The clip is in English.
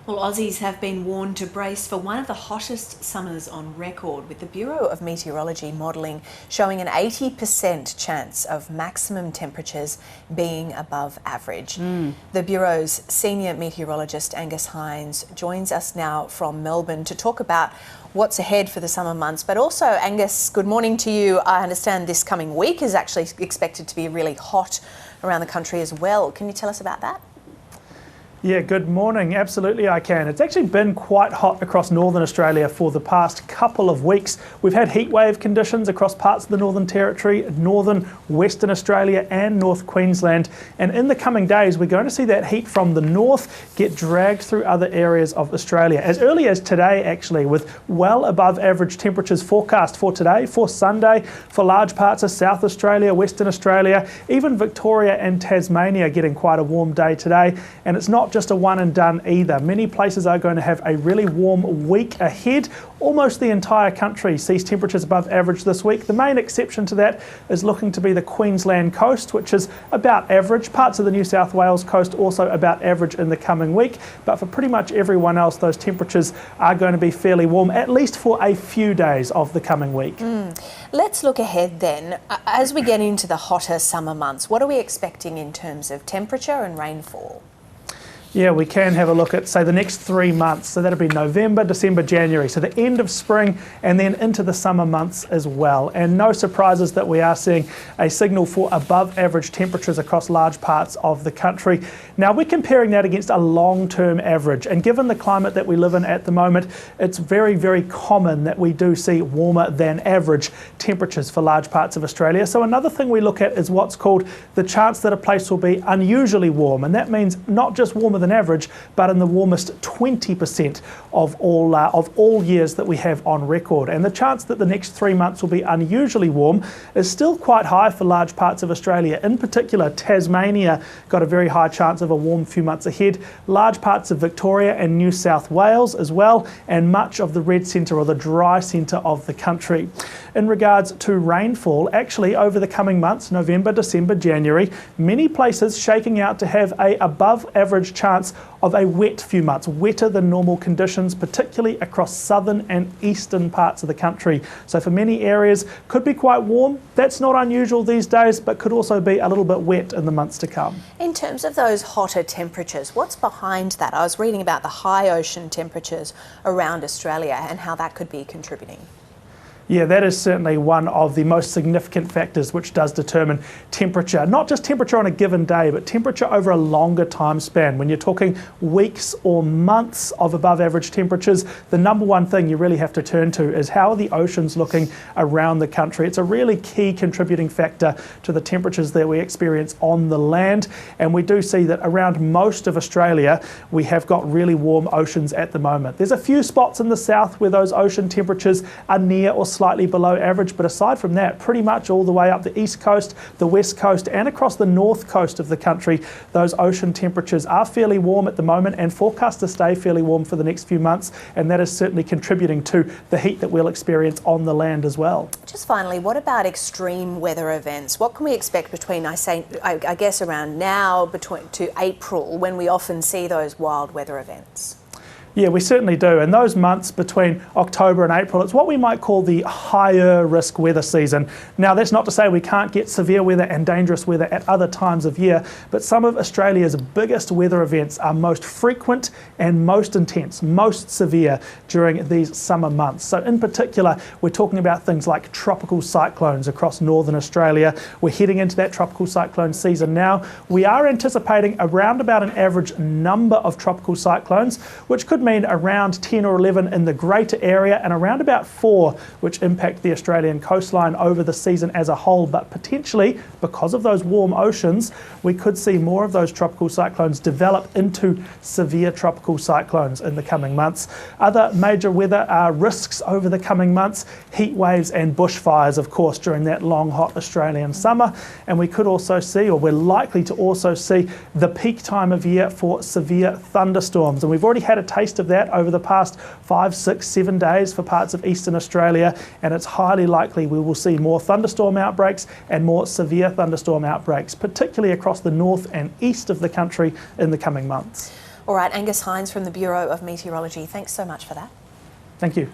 Well, Aussies have been warned to brace for one of the hottest summers on record, with the Bureau of Meteorology modelling showing an 80% chance of maximum temperatures being above average. The Bureau's senior meteorologist, Angus Hines, joins us now from Melbourne to talk about what's ahead for the summer months. But also, Angus, good morning to you. I understand this coming week is actually expected to be really hot around the country as well. Can you tell us about that? Yeah, good morning. Absolutely I can. It's actually been quite hot across northern Australia for the past couple of weeks. We've had heatwave conditions across parts of the Northern Territory, northern Western Australia and North Queensland. And in the coming days, we're going to see that heat from the north get dragged through other areas of Australia. As early as today, actually, with well above average temperatures forecast for today, for Sunday, for large parts of South Australia, Western Australia, even Victoria and Tasmania getting quite a warm day today. And it's not just a one and done either. Many places are going to have a really warm week ahead. Almost the entire country sees temperatures above average this week. The main exception to that is looking to be the Queensland coast, which is about average. Parts of the New South Wales coast also about average in the coming week. But for pretty much everyone else, those temperatures are going to be fairly warm, at least for a few days of the coming week. Let's look ahead then. As we get into the hotter summer months, what are we expecting in terms of temperature and rainfall? Yeah, we can have a look at, say, the next 3 months. So that'll be November, December, January. So the end of spring and then into the summer months as well. And no surprises that we are seeing a signal for above average temperatures across large parts of the country. Now, we're comparing that against a long-term average. And given the climate that we live in at the moment, it's very, very common that we do see warmer than average temperatures for large parts of Australia. So another thing we look at is what's called the chance that a place will be unusually warm. And that means not just warmer than average, but in the warmest 20% of all years that we have on record. And the chance that the next 3 months will be unusually warm is still quite high for large parts of Australia. In particular, Tasmania got a very high chance of a warm few months ahead. Large parts of Victoria and New South Wales as well, and much of the red centre or the dry centre of the country. In regards to rainfall, actually over the coming months, November, December, January, many places shaking out to have a above average chance of a wet few months, wetter than normal conditions, particularly across southern and eastern parts of the country. So for many areas, could be quite warm. That's not unusual these days, but could also be a little bit wet in the months to come. In terms of those hotter temperatures, what's behind that? I was reading about the high ocean temperatures around Australia and how that could be contributing. Yeah, that is certainly one of the most significant factors which does determine temperature. Not just temperature on a given day, but temperature over a longer time span. When you're talking weeks or months of above average temperatures, the number one thing you really have to turn to is how are the oceans looking around the country. It's a really key contributing factor to the temperatures that we experience on the land. And we do see that around most of Australia, we have got really warm oceans at the moment. There's a few spots in the south where those ocean temperatures are near or slightly below average, but aside from that, pretty much all the way up the east coast, the west coast and across the north coast of the country, those ocean temperatures are fairly warm at the moment and forecast to stay fairly warm for the next few months, and that is certainly contributing to the heat that we'll experience on the land as well. Just finally, what about extreme weather events? What can we expect between, I guess around now to April, when we often see those wild weather events? Yeah, we certainly do. And those months between October and April, it's what we might call the higher risk weather season. Now, that's not to say we can't get severe weather and dangerous weather at other times of year, but some of Australia's biggest weather events are most frequent and most intense, most severe during these summer months. So in particular, we're talking about things like tropical cyclones across northern Australia. We're heading into that tropical cyclone season now. We are anticipating around about an average number of tropical cyclones, which could mean around 10 or 11 in the greater area and around about 4 which impact the Australian coastline over the season as a whole. But potentially, because of those warm oceans, we could see more of those tropical cyclones develop into severe tropical cyclones in the coming months. Other major weather risks over the coming months, heat waves and bushfires, of course, during that long, hot Australian summer. And we could also see, or we're likely to also see, the peak time of year for severe thunderstorms. And we've already had a taste of that over the past 5, 6, 7 days for parts of eastern Australia, and it's highly likely we will see more thunderstorm outbreaks and more severe thunderstorm outbreaks, particularly across the north and east of the country in the coming months. All right, Angus Hines from the Bureau of Meteorology, thanks so much for that. Thank you.